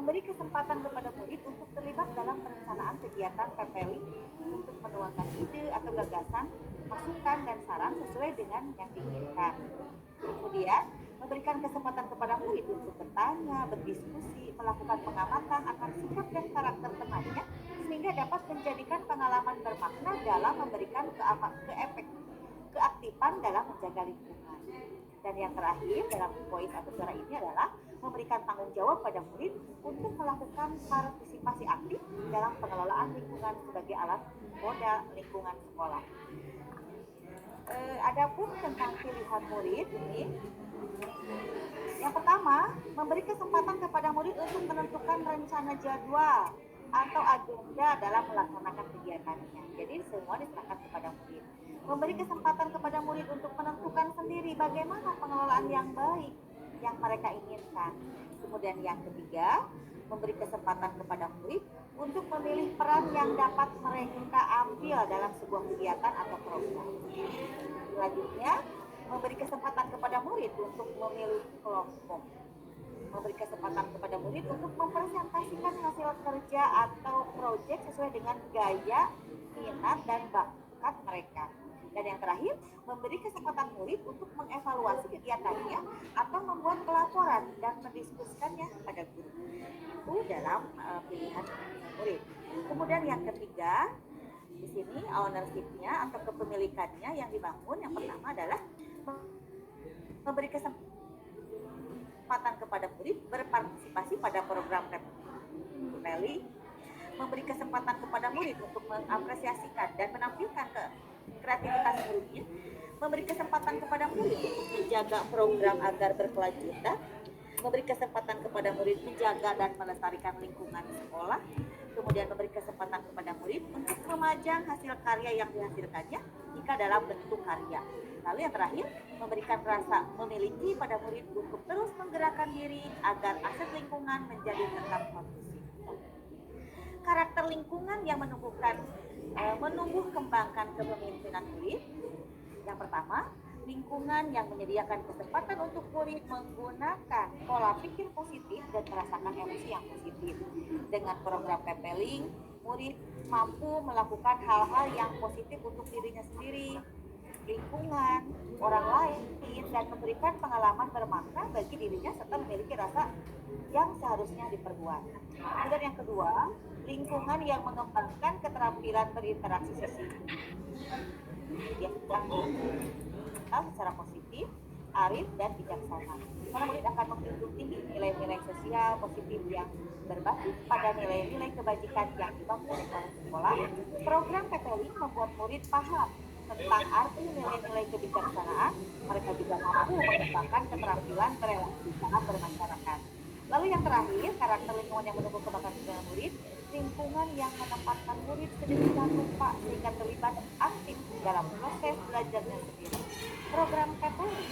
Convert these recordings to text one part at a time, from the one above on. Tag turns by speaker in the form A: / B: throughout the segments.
A: memberi kesempatan kepada murid untuk terlibat dalam perencanaan kegiatan PPLI untuk menuangkan ide atau gagasan, masukan dan saran sesuai dengan yang diinginkan. Kemudian, memberikan kesempatan kepada murid untuk bertanya, berdiskusi, melakukan pengamatan akan sikap dan karakter temannya sehingga dapat menjadikan pengalaman bermakna dalam memberikan keaktifan dalam menjaga lingkungan. Dan yang terakhir dalam voice atau suara ini adalah memberikan tanggung jawab pada murid untuk melakukan partisipasi aktif dalam pengelolaan lingkungan sebagai alat modal lingkungan sekolah. Adapun tentang pilihan murid ini, yang pertama, memberi kesempatan kepada murid untuk menentukan rencana jadwal atau agenda dalam melaksanakan kegiatannya. Jadi semua diserahkan kepada murid. Memberi kesempatan kepada murid untuk menentukan sendiri bagaimana pengelolaan yang baik yang mereka inginkan. Kemudian yang ketiga, memberi kesempatan kepada murid untuk memilih peran yang dapat mereka ambil dalam sebuah kegiatan atau program. Selanjutnya, memberi kesempatan kepada murid untuk memilih kelompok. Memberi kesempatan kepada murid untuk mempresentasikan hasil kerja atau proyek sesuai dengan gaya, minat, dan bakat mereka. Dan yang terakhir, memberi kesempatan murid untuk mengevaluasi kegiatannya atau membuat pelaporan dan mendiskusikannya pada guru. Itu dalam pilihan murid. Kemudian yang ketiga, di sini ownership-nya atau kepemilikannya yang dibangun yang pertama adalah memberi kesempatan kepada murid berpartisipasi pada program PPLI, memberi kesempatan kepada murid untuk mengapresiasikan dan menampilkan kreativitas muridnya, memberi kesempatan kepada murid untuk menjaga program agar berkelanjutan, memberi kesempatan kepada murid menjaga dan melestarikan lingkungan sekolah, kemudian memberi kesempatan kepada murid untuk memajang hasil karya yang dihasilkannya jika dalam bentuk karya. Lalu yang terakhir, memberikan rasa memiliki pada murid untuk terus menggerakkan diri agar aset lingkungan menjadi tetap kondusif. Karakter lingkungan yang menumbuh kembangkan kepemimpinan murid. Yang pertama, lingkungan yang menyediakan kesempatan untuk murid menggunakan pola pikir positif dan merasakan emosi yang positif. Dengan program PPLI, murid mampu melakukan hal-hal yang positif untuk dirinya sendiri, lingkungan, orang lain, dan memberikan pengalaman bermakna bagi dirinya serta memiliki rasa yang seharusnya diperbuat. Kemudian yang kedua, lingkungan yang mengembangkan keterampilan berinteraksi sosial. Yang secara positif, arif, dan bijaksana. Karena murid akan menjunjung tinggi nilai-nilai sosial positif yang berbasis pada nilai-nilai kebajikan yang dibangun oleh sekolah. Program PPLI membuat murid paham tentang arti nilai-nilai kebijaksanaan. Mereka juga mampu mengembangkan keterampilan berelasi saat bermasyarakat. Lalu yang terakhir, karakter lingkungan yang mendukung kebangkitan murid, lingkungan yang menempatkan murid sedemikian rupa sehingga terlibat aktif dalam proses belajarnya sendiri. Program PPLI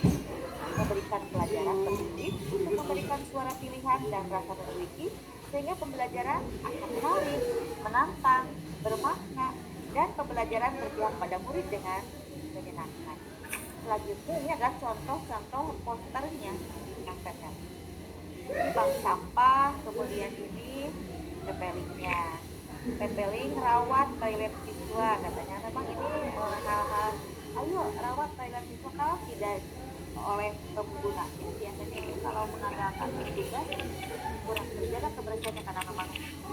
A: memberikan pelajaran bagi murid untuk memberikan suara pilihan dan rasa memiliki sehingga pembelajaran akan menarik, menantang, bermakna, dan pembelajaran berpihak pada murid dengan menyenangkan. Selanjutnya ini adalah contoh-contoh posternya yang PPLI. Bank sampah, kemudian ini PPLI-nya. PPLI rawat toilet siswa, katanya memang ini hal-hal, ayo rawat toilet siswa kalau tidak oleh penggunanya biasanya itu kalau mengandalkan tugas kurang terjaga kebersihannya karena memang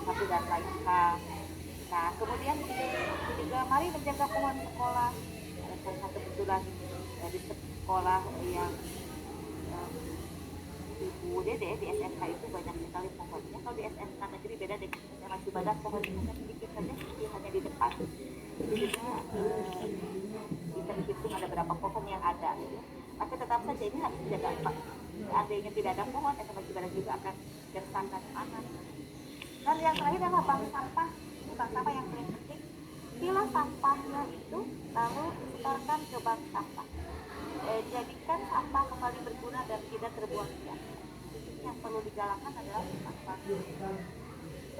A: satu dan lain hal. Nah kemudian juga mari menjaga pohon sekolah karena kebetulan di sekolah yang Ibu Dede di SMK itu banyak sekali pohonnya. Kalau di SMK negeri beda deh, masih banyak pohonnya sedikit saja, hanya di depan. Jadi juga bisa dihitung ada berapa pohon yang ada. Tapi tetap saja ini harus dijaga. Seandainya tidak ada pohon, masih banyak juga akan gersang dan panas. Dan yang terakhir adalah bank sampah. Ini bank sampah yang paling penting. Pilah sampahnya itu lalu setorkan ke bank sampah. Jadikan sampah kembali berguna dan tidak terbuang sia-sia. Yang perlu digalakkan adalah sampah.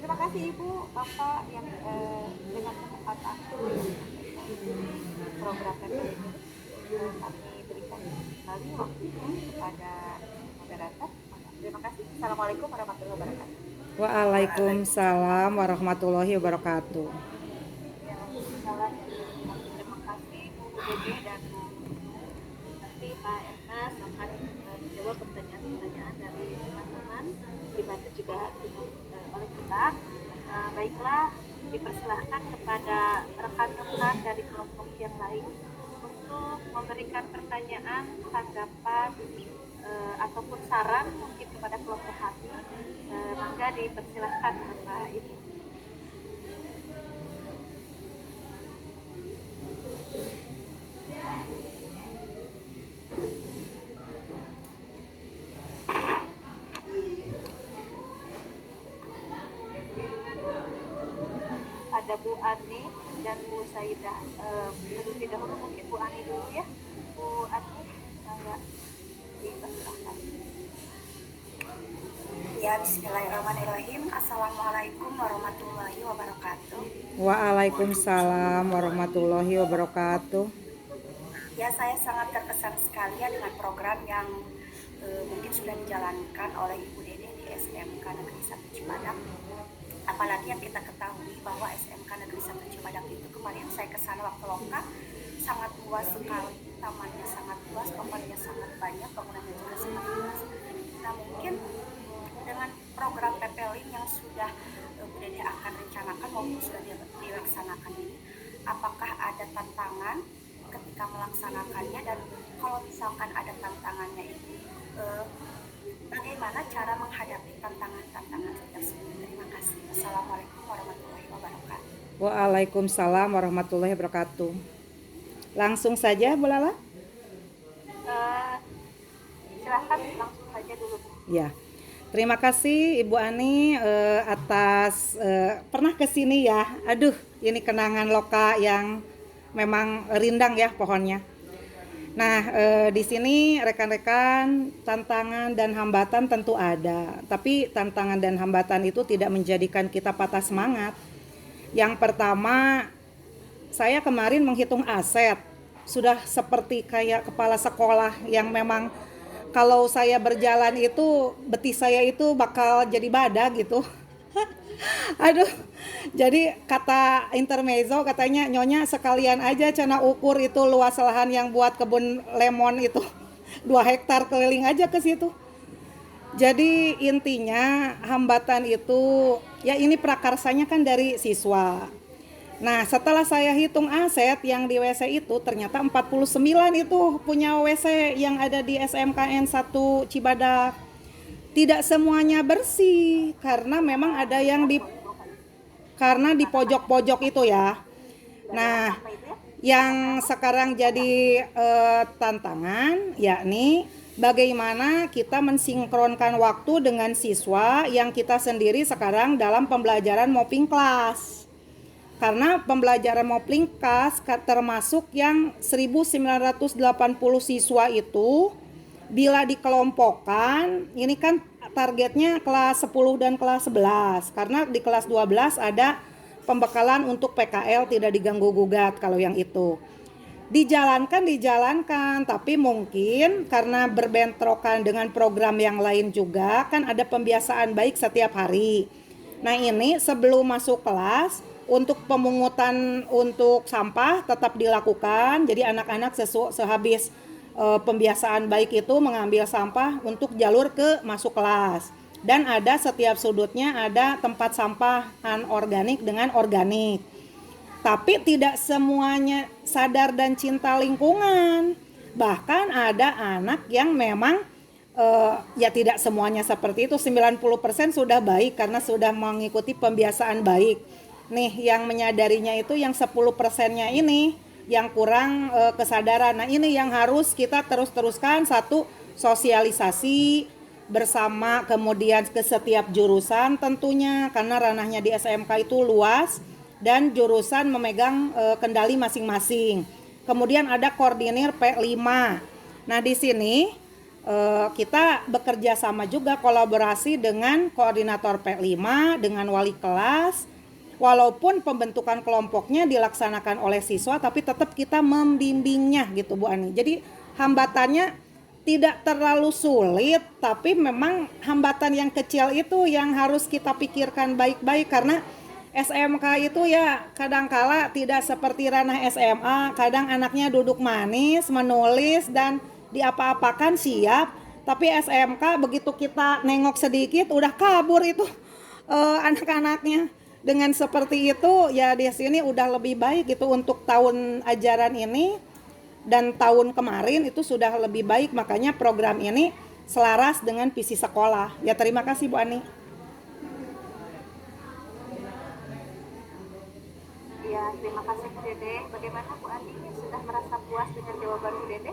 A: Terima kasih Ibu, Bapak yang dengan kesempatan program PPLI ini kami berikan kembali waktu kepada moderator. Terima kasih. Assalamualaikum warahmatullahi wabarakatuh.
B: Waalaikumsalam warahmatullahi wabarakatuh.
A: Ya, Waalaikumsalam. Terima kasih Bu Dede dan Bu. Nanti Pak Ernest akan menjawab pertanyaan-pertanyaan dari teman-teman, dibantu juga oleh kita. Baiklah, dipersilahkan kepada rekan-rekan dari kelompok yang lain untuk memberikan pertanyaan, tanggapan, ataupun saran mungkin kepada kelompok kami. Maka dipersilahkan Bapak Ibu. Ada Bu Ani dan Bu Saidah. Terlebih dahulu mungkin Bu Ani dulu ya. Bu Ani, enggak dipersilahkan.
C: Ya, bismillahirrahmanirrahim. Assalamualaikum warahmatullahi wabarakatuh.
B: Waalaikumsalam warahmatullahi wabarakatuh.
C: Ya, saya sangat terkesan sekali ya dengan program yang mungkin sudah dijalankan oleh Ibu Dede di SMK Negeri 1 Cibadak. Apalagi yang kita ketahui bahwa SMK Negeri 1 Cibadak itu kemarin saya ke sana waktu loka, sangat luas sekali, tamannya sangat luas, papannya sangat banyak, bangunannya juga sangat luas. Nah, mungkin dengan program PPLIN yang sudah Bu Dede akan rencanakan maupun sudah dilaksanakan ini, apakah ada tantangan ketika melaksanakannya, dan kalau misalkan ada tantangannya itu bagaimana cara menghadapi tantangan-tantangan tersebut? Terima kasih. Assalamualaikum warahmatullahi wabarakatuh.
B: Waalaikumsalam warahmatullahi wabarakatuh. Langsung saja Bu Lala?
A: Silahkan langsung saja dulu Bu.
B: Ya. Terima kasih Ibu Ani atas pernah ke sini ya. Aduh, ini kenangan loka yang memang rindang ya pohonnya. Nah, di sini rekan-rekan, tantangan dan hambatan tentu ada. Tapi tantangan dan hambatan itu tidak menjadikan kita patah semangat. Yang pertama, saya kemarin menghitung aset. Sudah seperti kayak kepala sekolah yang memang kalau saya berjalan itu betis saya itu bakal jadi badak gitu. Aduh, jadi kata intermezzo katanya Nyonya sekalian aja cina ukur itu luas lahan yang buat kebun lemon itu 2 hektar keliling aja ke situ. Jadi intinya hambatan itu ya ini prakarsanya kan dari siswa. Nah setelah saya hitung aset yang di WC itu ternyata 49 itu punya WC yang ada di SMKN 1 Cibadak. Tidak semuanya bersih karena memang ada yang karena di pojok-pojok itu ya. Nah, yang sekarang jadi tantangan yakni bagaimana kita mensinkronkan waktu dengan siswa yang kita sendiri sekarang dalam pembelajaran mapping class. Karena pembelajaran mapping class termasuk yang 1980 siswa itu bila dikelompokkan, ini kan targetnya kelas 10 dan kelas 11. Karena di kelas 12 ada pembekalan untuk PKL tidak diganggu gugat kalau yang itu. Dijalankan, tapi mungkin karena berbentrokan dengan program yang lain juga, kan ada pembiasaan baik setiap hari. Nah ini sebelum masuk kelas, untuk pemungutan untuk sampah tetap dilakukan. Jadi anak-anak sehabis pembiasaan baik itu mengambil sampah untuk jalur ke masuk kelas, dan ada setiap sudutnya ada tempat sampah anorganik dengan organik. Tapi tidak semuanya sadar dan cinta lingkungan, bahkan ada anak yang memang ya tidak semuanya seperti itu. 90% sudah baik karena sudah mengikuti pembiasaan baik. Nih yang menyadarinya itu yang 10%-nya ini yang kurang kesadaran. Nah ini yang harus kita teruskan. Satu, sosialisasi bersama, kemudian ke setiap jurusan tentunya karena ranahnya di SMK itu luas dan jurusan memegang kendali masing-masing. Kemudian ada koordinir P5. Nah di sini kita bekerja sama juga, kolaborasi dengan koordinator P5 dengan wali kelas. Walaupun pembentukan kelompoknya dilaksanakan oleh siswa, tapi tetap kita membimbingnya gitu Bu Ani. Jadi hambatannya tidak terlalu sulit, tapi memang hambatan yang kecil itu yang harus kita pikirkan baik-baik, karena SMK itu ya kadangkala tidak seperti ranah SMA, kadang anaknya duduk manis, menulis dan diapa-apakan siap, tapi SMK begitu kita nengok sedikit udah kabur itu anak-anaknya. Dengan seperti itu ya di sini udah lebih baik itu untuk tahun ajaran ini, dan tahun kemarin itu sudah lebih baik, makanya program ini selaras dengan visi sekolah. Ya terima kasih Bu Ani.
A: Ya, terima kasih Bu Dede. Bagaimana Bu Ani, sudah merasa puas dengan jawaban Bu Dede?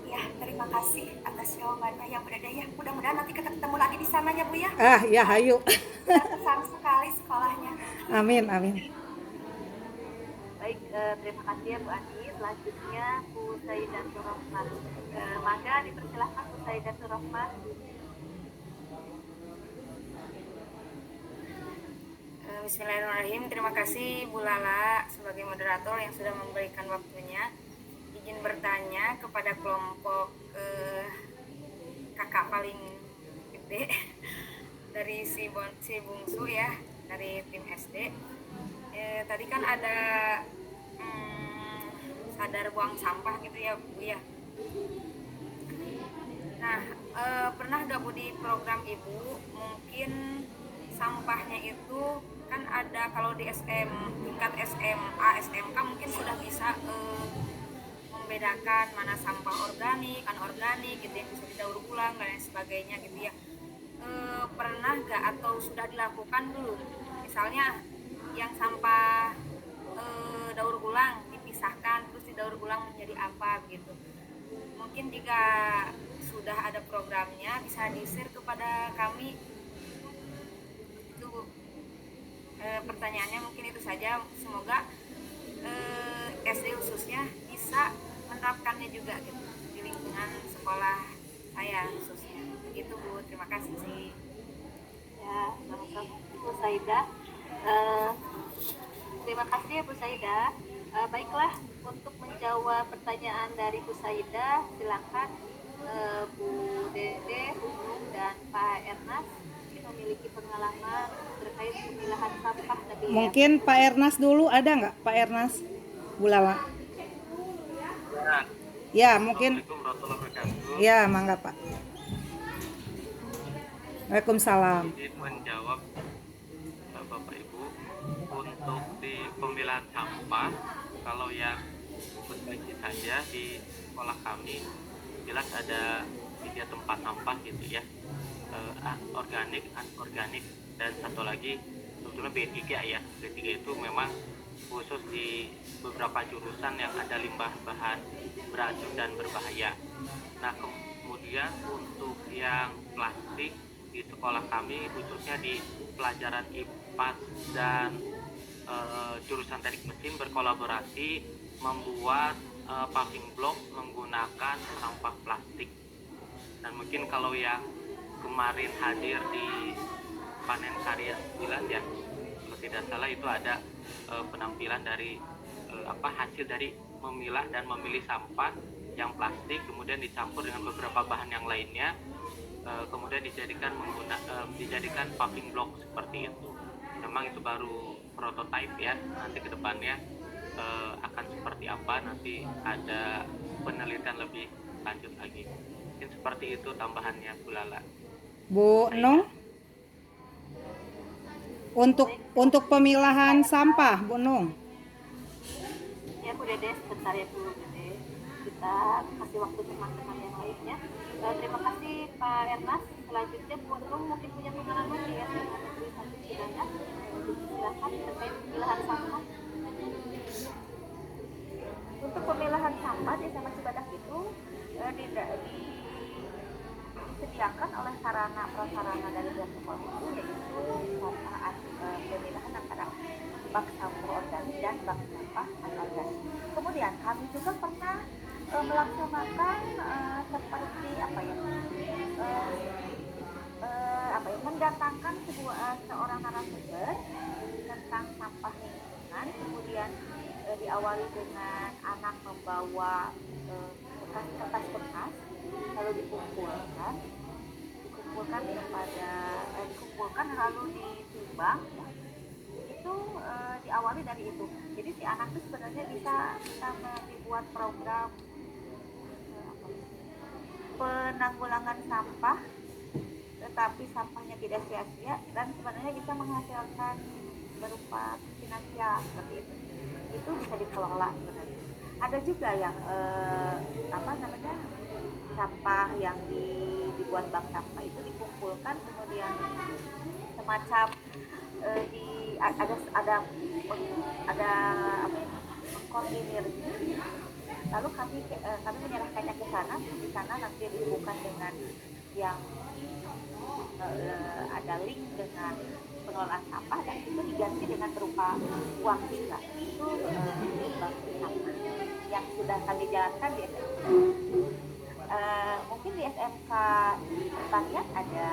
C: Ya, terima kasih atas jawabannya ya Bu Dede ya. Mudah-mudahan nanti kita ketemu lagi di sana ya Bu ya.
B: Ya hayu.
C: Berkesan sekali sekolahnya.
B: Amin, amin.
A: Baik, terima kasih ya Bu Ani. Selanjutnya Bu Saidatul Rahman. Maka dipersilahkan Bu Saidatul Rahman.
D: Bismillahirrahmanirrahim. Terima kasih Bu Lala sebagai moderator yang sudah memberikan waktunya. Izin bertanya kepada kelompok kakak paling gede dari si bungsu ya, dari tim SD. Tadi kan ada sadar buang sampah gitu ya Bu ya. Nah, pernah gak Bu di program Ibu mungkin sampahnya itu kan ada, kalau di tingkat SMA, SMK mungkin sudah bisa membedakan mana sampah organik, anorganik gitu yang bisa didaur ulang dan lain sebagainya gitu ya. Pernah gak atau sudah dilakukan dulu misalnya yang sampah daur ulang dipisahkan terus didaur ulang menjadi apa gitu. Mungkin jika sudah ada programnya bisa di-share kepada kami. Itu Bu. Pertanyaannya mungkin itu saja. Semoga SD khususnya bisa menerapkannya juga gitu di lingkungan sekolah saya khususnya. Begitu Bu, terima kasih sih.
A: Ya, sama-sama Bu Saida. Terima kasih ya Bu Saida. Baiklah, untuk menjawab pertanyaan dari Bu Saida, silakan Bu Dede, Bu Nung, dan Pak Ernest memiliki pengalaman terkait pemilahan sampah tadi ya.
B: Mungkin Pak Ernest dulu, ada nggak Pak Ernest? Bu Lala. Ya mungkin. Ya mangga Pak. Waalaikumsalam.
E: Izin menjawab Bapak Ibu, untuk di pemilahan sampah, kalau yang berbagi saja di sekolah kami jelas ada 3 tempat sampah gitu ya, organik, anorganik, dan satu lagi sebetulnya B3 ya. B3 itu memang khusus di beberapa jurusan yang ada limbah bahan beracun dan berbahaya. Nah kemudian untuk yang plastik di sekolah kami khususnya di pelajaran IPA dan jurusan teknik mesin berkolaborasi membuat paving block menggunakan sampah plastik. Dan mungkin kalau yang kemarin hadir di panen karya 9 ya, kalau tidak salah itu ada penampilan dari hasil dari memilah dan memilih sampah yang plastik, kemudian dicampur dengan beberapa bahan yang lainnya, kemudian dijadikan paving block seperti itu. Memang itu baru prototype ya, nanti kedepannya akan seperti apa, nanti ada penelitian lebih lanjut lagi. Mungkin seperti itu tambahannya Bu Lala.
B: Bu Nung, untuk pemilahan sampah Bu Nung.
A: Ya Bu Dede, sebentar ya Bu Dede, kita kasih waktu teman-teman yang lainnya. Terima kasih Pak Ernest. Selanjutnya Bu Nung mungkin punya pengalaman di SMA Negeri 1 Cibadak. Silakan terkait pemilahan sampah. Untuk pemilahan sampah di SMA Cibadak itu disediakan oleh sarana prasarana dari pihak sekolah itu, yaitu pemilahan antara bak sampah organik dan bak sampah anorganik. Kemudian kami juga pernah melaksanakan seperti mendatangkan seorang narasumber tentang sampah lingkungan, kemudian diawali dengan anak membawa bekas-bekas lalu dikumpulkan lalu ditimbang, itu diawali dari itu. Jadi si anak itu sebenarnya bisa dibuat program penanggulangan sampah, tetapi sampahnya tidak sia-sia dan sebenarnya bisa menghasilkan berupa finansial seperti itu. Itu bisa dikelola sebenarnya. Ada juga yang sampah yang dibuat bank sampah itu dikumpulkan kemudian semacam mengkoordinir. Lalu kami menyerahkannya ke sana, di sana nanti dihubungkan dengan yang ada link dengan pengelolaan sampah dan itu diganti dengan berupa uang juga. Itu bank sampah yang sudah kami jalankan di SMK. Mungkin di SMK pertanian ada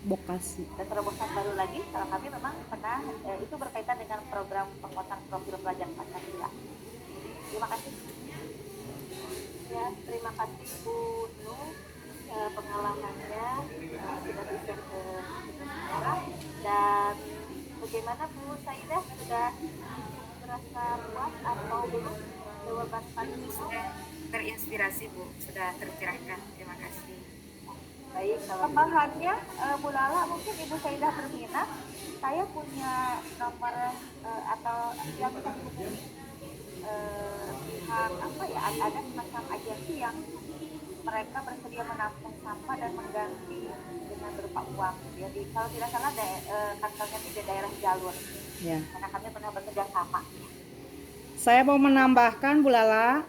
B: Vokasi.
A: dan terobosan baru lagi. Kalau kami memang pernah itu berkaitan dengan program penguatan profil pelajar Pancasila. Terima kasih. Ya, terima kasih Bu Nu pengalamannya sudah bisa ke sekarang. Dan bagaimana Bu Saidah, sudah merasa puas atau belum jawaban pandemi?
D: Terinspirasi Bu, sudah tercerahkan. Terima kasih.
A: Baik, tambahannya Bu Lala, mungkin Ibu Saidah berminat, saya punya nomor atau yang bisa dihubungi pihak ada semacam agensi yang mereka bersedia menampung sampah dan mengganti dengan berupa uang. Jadi kalau tidak salah kantornya di daerah Jalur.
B: Ya.
A: Karena kami pernah bekerja sama.
B: Saya mau menambahkan Bu Lala.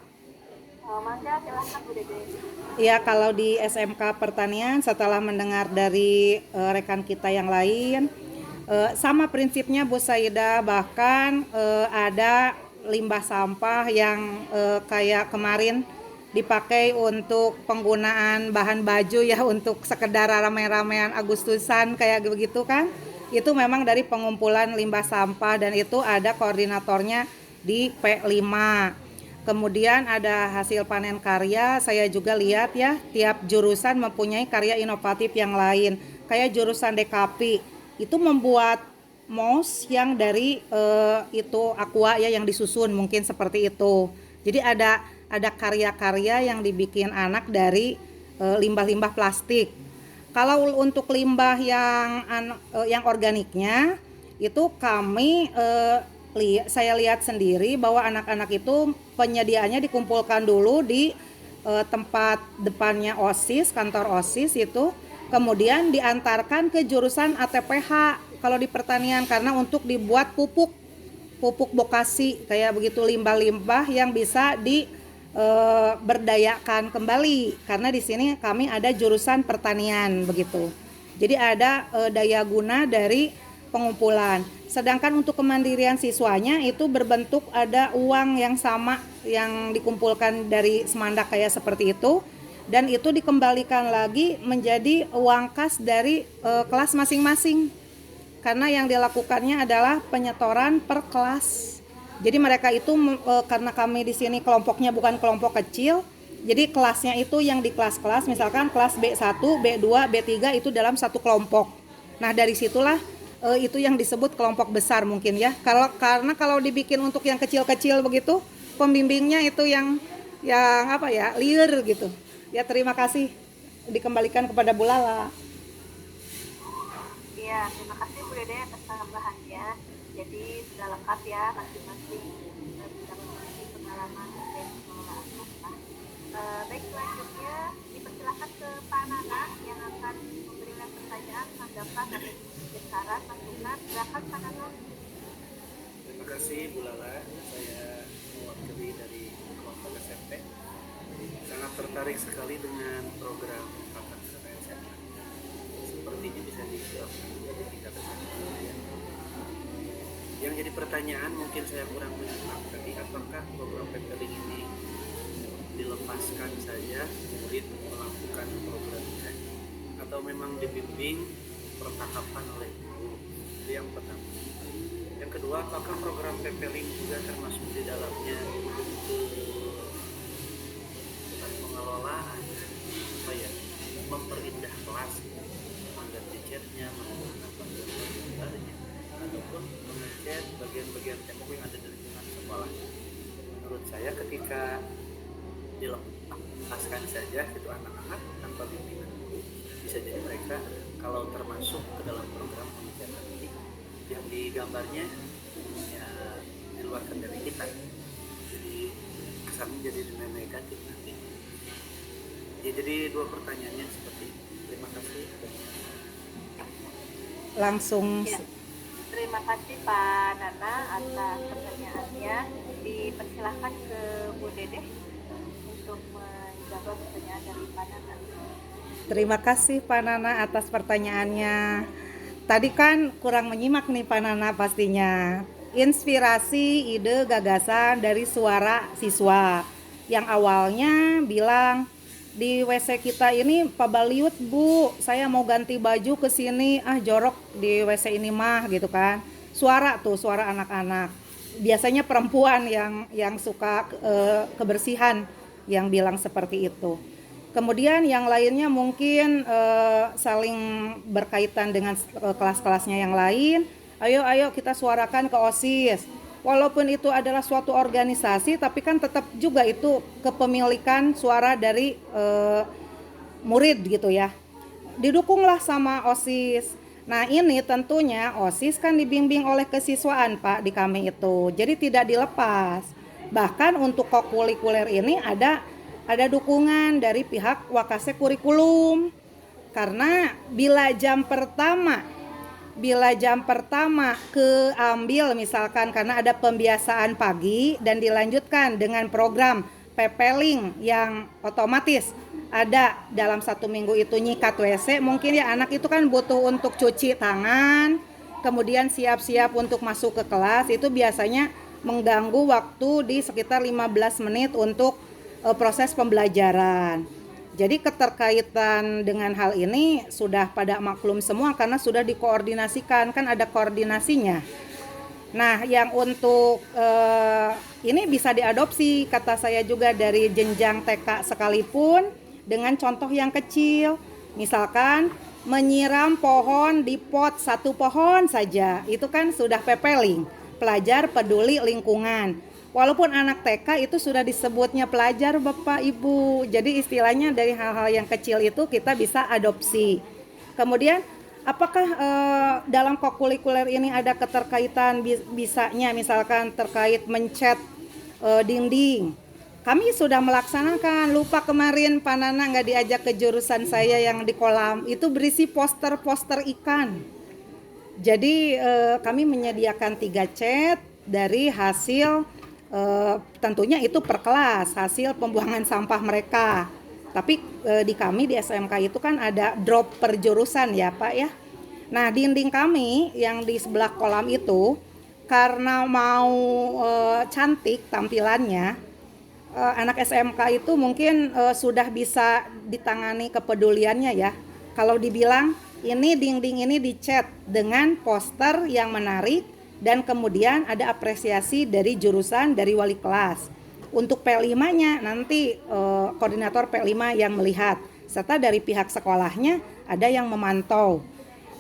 A: Mangga, silahkan Bu Dede.
B: Ya, kalau di SMK Pertanian setelah mendengar dari rekan kita yang lain, sama prinsipnya Bu Saida, bahkan ada limbah sampah yang kayak kemarin dipakai untuk penggunaan bahan baju ya, untuk sekedar rame-ramean Agustusan kayak begitu kan. Itu memang dari pengumpulan limbah sampah dan itu ada koordinatornya di P5. Kemudian ada hasil panen karya, saya juga lihat ya, tiap jurusan mempunyai karya inovatif yang lain. Kayak jurusan DKP, itu membuat mouse yang dari itu aqua ya, yang disusun mungkin seperti itu. Jadi ada karya-karya yang dibikin anak dari limbah-limbah plastik. Kalau untuk limbah yang organiknya, itu kami saya lihat sendiri bahwa anak-anak itu penyediaannya dikumpulkan dulu di tempat depannya OSIS, kantor OSIS itu, kemudian diantarkan ke jurusan ATPH kalau di pertanian, karena untuk dibuat pupuk vokasi kayak begitu, limbah-limbah yang bisa diberdayakan kembali, karena di sini kami ada jurusan pertanian begitu. Jadi ada daya guna dari pengumpulan. Sedangkan untuk kemandirian siswanya itu berbentuk ada uang yang sama yang dikumpulkan dari Semandak kayak seperti itu, dan itu dikembalikan lagi menjadi uang kas dari kelas masing-masing. Karena yang dilakukannya adalah penyetoran per kelas. Jadi mereka itu karena kami di sini kelompoknya bukan kelompok kecil, jadi kelasnya itu yang di kelas-kelas, misalkan kelas B1, B2, B3 itu dalam satu kelompok. Nah, dari situlah itu yang disebut kelompok besar mungkin ya. Karena kalau dibikin untuk yang kecil-kecil begitu, pembimbingnya itu yang liar gitu. Ya, terima kasih, dikembalikan kepada Bu Lala.
A: Iya, terima kasih Bu Dede atas tambahannya. Jadi sudah lengkap ya, masing-masing bisa memiliki pengalaman dan pengelolaan sampah. Baik, selanjutnya dipersilakan ke Pak Nana yang akan memberikan pertanyaan, tanggapan, dan saran, masukan. Silakan Pak Nana.
F: Terima kasih Bu Lala, saya mewakili dari kelompok SMP. Sangat tertarik sekali dengan program paket serta SMA. Sepertinya bisa dijawab dari tingkat SMA. Yang jadi pertanyaan mungkin saya kurang menyimak tadi, apakah program PPLING ini dilepaskan saja murid melakukan programnya atau memang dibimbing pertahapan oleh guru? Itu yang pertama. Yang kedua, apakah program PPLING juga termasuk di dalamnya bukan mengelola apa ya, memperindah kelas, mengganti catnya, menggunakan bagian-bagiannya, ataupun mengecat bagian-bagian tembok yang ada di lingkungan sekolah. Menurut saya ketika dilepaskan saja itu anak-anak tanpa bimbingan guru, bisa jadi mereka kalau termasuk ke dalam program pembelajaran nanti yang digambarnya ya di luar kendali kita, jadi kesannya jadi nilai negatif nanti. Ya, jadi dua pertanyaannya seperti itu. Terima kasih.
B: Langsung
A: Ya. Terima kasih Pak Nana atas pertanyaannya. Dipersilahkan ke Bu Dedeh untuk menjawab pertanyaan dari Pak Nana.
B: terima kasih Pak Nana atas pertanyaannya. Tadi kan kurang menyimak nih Pak Nana pastinya. Inspirasi, ide, gagasan dari suara siswa yang awalnya bilang di WC kita ini pabaliut Bu, saya mau ganti baju ke sini, jorok di WC ini mah gitu kan. Suara anak-anak. Biasanya perempuan yang suka kebersihan yang bilang seperti itu. Kemudian yang lainnya mungkin saling berkaitan dengan kelas-kelasnya yang lain. Ayo kita suarakan ke OSIS. Walaupun itu adalah suatu organisasi, tapi kan tetap juga itu kepemilikan suara dari murid gitu ya. Didukunglah sama OSIS. Nah ini tentunya OSIS kan dibimbing oleh kesiswaan Pak di kami itu. Jadi tidak dilepas. Bahkan untuk kokurikuler ini ada dukungan dari pihak Wakase Kurikulum. Karena bila jam pertama keambil misalkan karena ada pembiasaan pagi dan dilanjutkan dengan program pepeling yang otomatis ada dalam 1 minggu itu nyikat WC, mungkin ya anak itu kan butuh untuk cuci tangan, kemudian siap-siap untuk masuk ke kelas, itu biasanya mengganggu waktu di sekitar 15 menit untuk proses pembelajaran. Jadi keterkaitan dengan hal ini sudah pada maklum semua karena sudah dikoordinasikan, kan ada koordinasinya. Nah yang untuk ini bisa diadopsi kata saya juga dari jenjang TK sekalipun dengan contoh yang kecil. Misalkan menyiram pohon di pot 1 pohon saja, itu kan sudah pepeling, pelajar peduli lingkungan. Walaupun anak TK itu sudah disebutnya pelajar Bapak Ibu. Jadi istilahnya dari hal-hal yang kecil itu kita bisa adopsi. Kemudian apakah dalam kokurikuler ini ada keterkaitan bisanya misalkan terkait mencat dinding. Kami sudah melaksanakan, lupa kemarin Pak Nana nggak diajak ke jurusan saya yang di kolam. Itu berisi poster-poster ikan. Jadi kami menyediakan 3 cat dari hasil tentunya itu per kelas hasil pembuangan sampah mereka. Tapi di kami di SMK itu kan ada drop per jurusan ya Pak ya. Nah dinding kami yang di sebelah kolam itu karena mau cantik tampilannya, anak SMK itu mungkin sudah bisa ditangani kepeduliannya ya. Kalau dibilang ini dinding ini dicat dengan poster yang menarik dan kemudian ada apresiasi dari jurusan, dari wali kelas. Untuk P5-nya nanti koordinator P5 yang melihat, serta dari pihak sekolahnya ada yang memantau.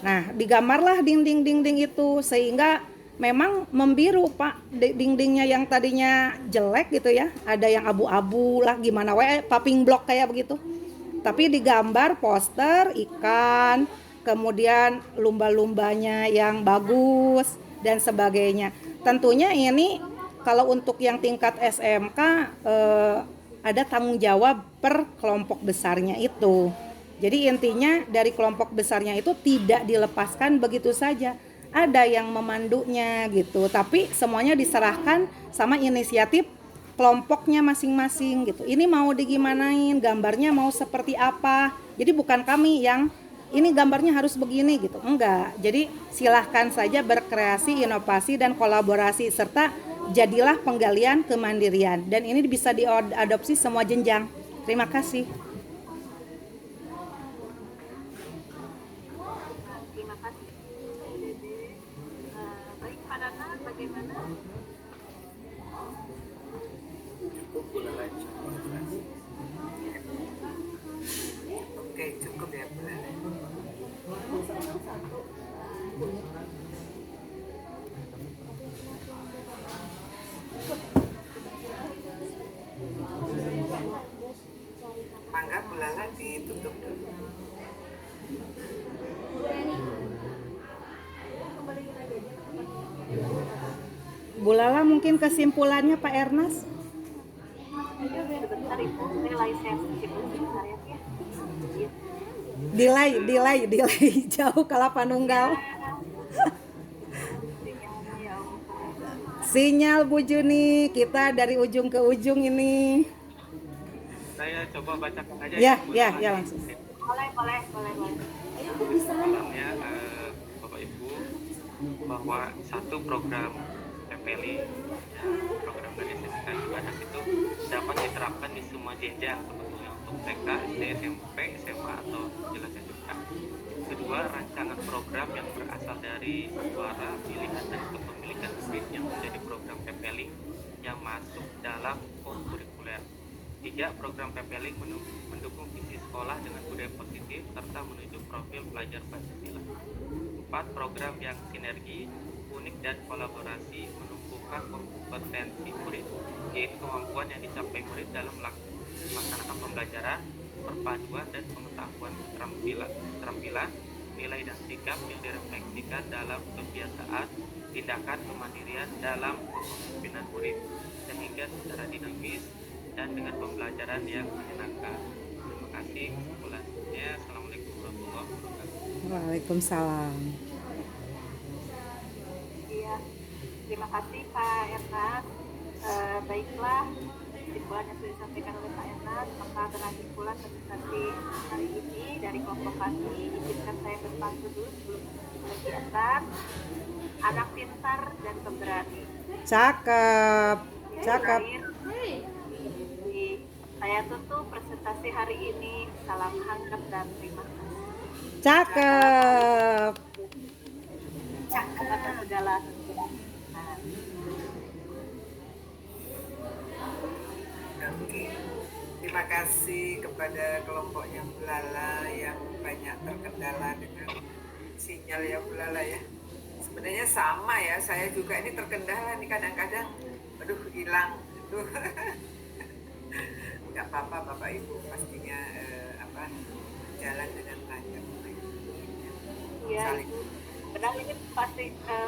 B: Nah, digambarlah dinding-dinding itu sehingga memang membiru Pak, dindingnya yang tadinya jelek gitu ya, ada yang abu-abu lah gimana paping blok kayak begitu. Tapi digambar poster ikan, kemudian lumba-lumbanya yang bagus dan sebagainya. Tentunya ini kalau untuk yang tingkat SMK ada tanggung jawab per kelompok besarnya itu. Jadi intinya dari kelompok besarnya itu tidak dilepaskan begitu saja. Ada yang memandunya gitu, tapi semuanya diserahkan sama inisiatif kelompoknya masing-masing gitu. Ini mau digimanain, gambarnya mau seperti apa. Jadi bukan kami yang ini gambarnya harus begini gitu, enggak. Jadi silahkan saja berkreasi, inovasi dan kolaborasi serta jadilah penggalian kemandirian dan ini bisa diadopsi semua jenjang. Terima kasih.
A: Terima kasih Bu Dede. Baik Pak Nana, bagaimana?
F: Cukup udah lancar.
B: Bu Lala mungkin kesimpulannya Pak Ernest?
A: Sebentar Ibu, nilai sensitif sebentar ya.
B: Delay jauh kalau Panunggal. Sinyal Bu Juni, kita dari ujung ke ujung ini.
E: Saya coba bacakan aja
B: Ya,
E: Bu
B: ya,
E: Lala.
B: ya langsung.
A: Boleh.
E: Kesimpulannya, Bapak Ibu, bahwa satu program PPLI, program dari SMK Cibadak itu dapat diterapkan di semua jenjang sebetulnya untuk TK, SD, SMP, SMA atau jelas SMK. Kedua, rancangan program yang berasal dari suara pilihan dan kepemilikan murid yang menjadi program PPLI yang masuk dalam kurikuler. 3. Program PPLI mendukung visi sekolah dengan budaya positif serta menuju profil pelajar Pancasila. 4. Program yang sinergi, unik dan kolaborasi menumbuhkan kompetensi murid, yaitu kemampuan yang dicapai murid dalam melaksanakan pembelajaran, perpaduan dan pengetahuan keterampilan, nilai dan sikap yang direfleksikan dalam kebiasaan, tindakan kemandirian dalam kepemimpinan murid, sehingga secara dinamis dan dengan pembelajaran yang menyenangkan. Terima kasih. Kesimpulannya, Assalamualaikum warahmatullahi wabarakatuh.
B: Waalaikumsalam.
A: Iya, terima kasih Pak Ernest. Baiklah, kesimpulan yang sudah disampaikan oleh Pak Ernest, maka kesimpulan presentasi hari ini dari kelompok kami, izinkan saya berpantun dulu sebelum kegiatan. Anak pintar dan pemberani.
B: Cakep.
A: Terakhir, saya tutup presentasi hari ini. Salam hangat dan terima kasih
B: Cakep.
A: atas segala.
G: Oke, terima kasih kepada kelompoknya Bu Lala yang banyak terkendala dengan sinyal ya Bu Lala ya. Sebenarnya sama ya, saya juga ini terkendala nih kadang-kadang, aduh hilang, aduh. Nggak apa-apa Bapak Ibu, pastinya jalan dengan lancar.
A: Iya,
G: Saling.
A: padahal ini pasti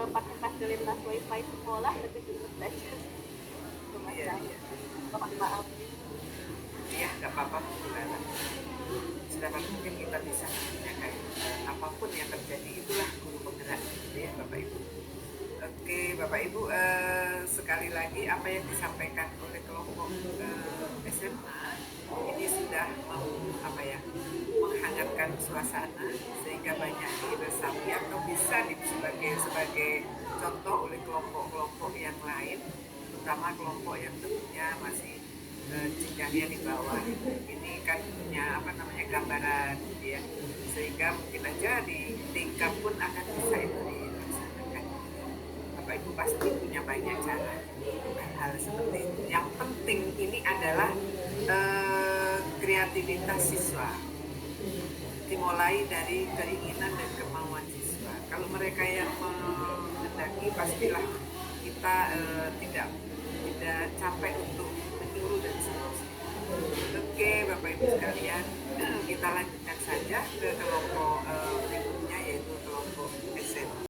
A: pakai fasilitas wifi sekolah, tapi tetap saja. Cuma
G: Iya,
A: saya,
G: iya.
A: mohon maaf.
G: Iya, nggak apa-apa Bu Lala. Sedangkan mungkin kita bisa menjaga apapun yang terjadi, itulah guru penggerak gitu ya Bapak Ibu. Oke Bapak Ibu, sekali lagi apa yang disampaikan oleh kelompok SMA ini sudah menghangatkan suasana sehingga banyak diresapi atau bisa sebagai contoh oleh kelompok-kelompok yang lain, terutama kelompok yang tentunya masih jenjangnya di bawah. Ini kan punya gambaran gitu ya, sehingga mungkin aja di tingkat pun akan bisa itu dilaksanakan. Bapak Ibu pasti punya banyak cara hal seperti itu. Yang penting ini adalah kreativitas siswa, dimulai dari keinginan dan kemauan siswa. Kalau mereka yang menghendaki, pastilah kita tidak capek untuk menyuruh dan seterusnya. Oke Bapak Ibu sekalian, kita lanjutkan saja ke kelompok berikutnya.